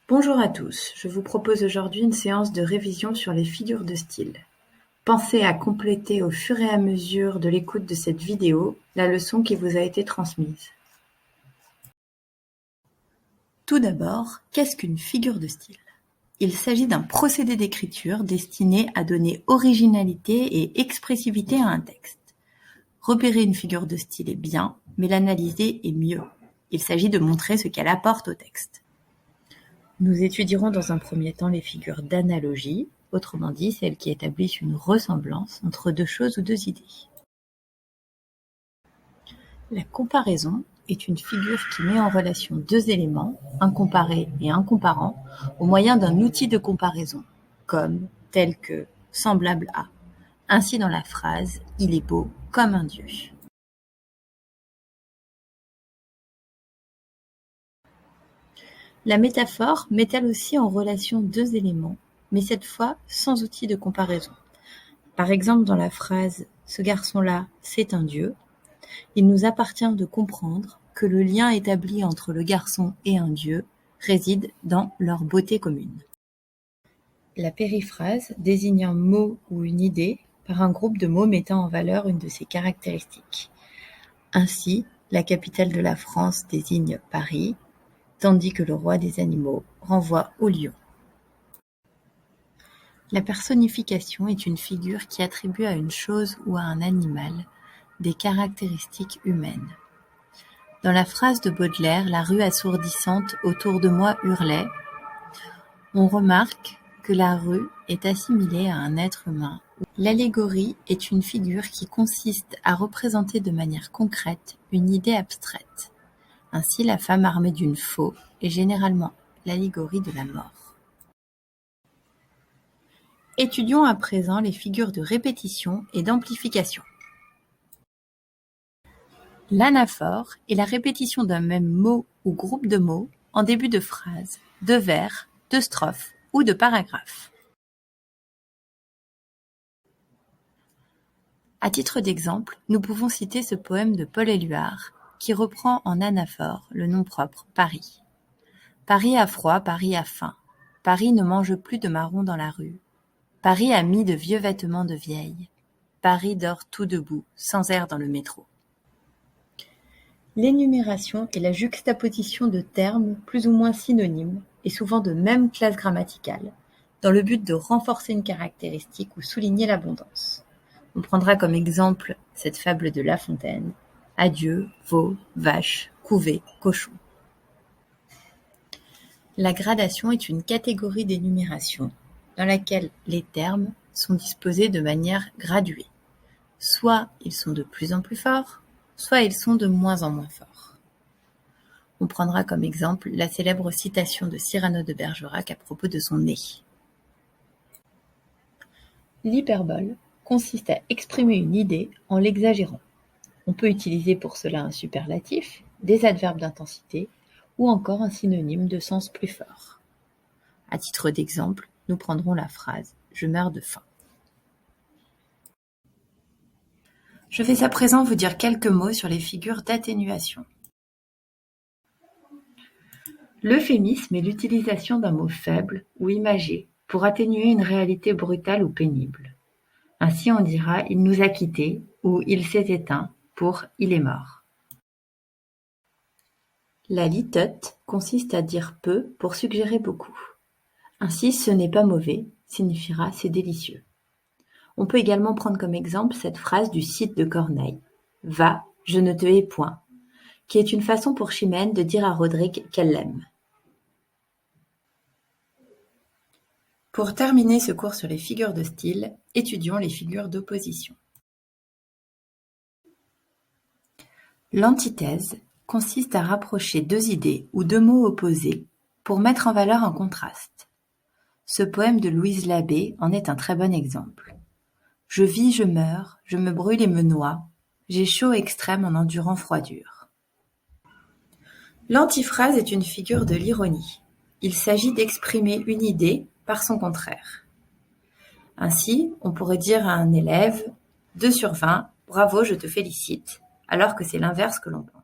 Bonjour à tous, je vous propose aujourd'hui une séance de révision sur les figures de style. Pensez à compléter au fur et à mesure de l'écoute de cette vidéo la leçon qui vous a été transmise. Tout d'abord, qu'est-ce qu'une figure de style ? Il s'agit d'un procédé d'écriture destiné à donner originalité et expressivité à un texte. Repérer une figure de style est bien, mais l'analyser est mieux. Il s'agit de montrer ce qu'elle apporte au texte. Nous étudierons dans un premier temps les figures d'analogie, autrement dit celles qui établissent une ressemblance entre deux choses ou deux idées. La comparaison est une figure qui met en relation deux éléments, un comparé et un comparant, au moyen d'un outil de comparaison, comme, tel que, semblable à. Ainsi dans la phrase « Il est beau comme un dieu ». La métaphore met elle aussi en relation deux éléments, mais cette fois sans outil de comparaison. Par exemple, dans la phrase « Ce garçon-là, c'est un dieu », il nous appartient de comprendre que le lien établi entre le garçon et un dieu réside dans leur beauté commune. La périphrase désigne un mot ou une idée par un groupe de mots mettant en valeur une de ses caractéristiques. Ainsi, la capitale de la France désigne Paris, tandis que le roi des animaux renvoie au lion. La personnification est une figure qui attribue à une chose ou à un animal des caractéristiques humaines. Dans la phrase de Baudelaire « La rue assourdissante autour de moi hurlait », on remarque que la rue est assimilée à un être humain. L'allégorie est une figure qui consiste à représenter de manière concrète une idée abstraite. Ainsi, la femme armée d'une faux est généralement l'allégorie de la mort. Étudions à présent les figures de répétition et d'amplification. L'anaphore est la répétition d'un même mot ou groupe de mots en début de phrase, de vers, de strophe ou de paragraphe. À titre d'exemple, nous pouvons citer ce poème de Paul Éluard qui reprend en anaphore le nom propre Paris. Paris a froid, Paris a faim. Paris ne mange plus de marrons dans la rue. Paris a mis de vieux vêtements de vieille. Paris dort tout debout, sans air dans le métro. L'énumération est la juxtaposition de termes plus ou moins synonymes et souvent de même classe grammaticale, dans le but de renforcer une caractéristique ou souligner l'abondance. On prendra comme exemple cette fable de La Fontaine, adieu, veau, vache, couvée, cochon. La gradation est une catégorie d'énumération dans laquelle les termes sont disposés de manière graduée. Soit ils sont de plus en plus forts, soit ils sont de moins en moins forts. On prendra comme exemple la célèbre citation de Cyrano de Bergerac à propos de son nez. L'hyperbole consiste à exprimer une idée en l'exagérant. On peut utiliser pour cela un superlatif, des adverbes d'intensité ou encore un synonyme de sens plus fort. À titre d'exemple, nous prendrons la phrase « Je meurs de faim ». Je vais à présent vous dire quelques mots sur les figures d'atténuation. L'euphémisme est l'utilisation d'un mot faible ou imagé pour atténuer une réalité brutale ou pénible. Ainsi on dira « il nous a quittés » ou « il s'est éteint » pour « il est mort ». La litote consiste à dire peu pour suggérer beaucoup. Ainsi « ce n'est pas mauvais » signifiera « c'est délicieux ». On peut également prendre comme exemple cette phrase du Cid de Corneille « Va, je ne te hais point », qui est une façon pour Chimène de dire à Roderick qu'elle l'aime. Pour terminer ce cours sur les figures de style, étudions les figures d'opposition. L'antithèse consiste à rapprocher deux idées ou deux mots opposés pour mettre en valeur un contraste. Ce poème de Louise Labbé en est un très bon exemple. Je vis, je meurs, je me brûle et me noie, j'ai chaud extrême en endurant froidure. L'antiphrase est une figure de l'ironie. Il s'agit d'exprimer une idée par son contraire. Ainsi, on pourrait dire à un élève « 2 sur 20, bravo, je te félicite », alors que c'est l'inverse que l'on pense.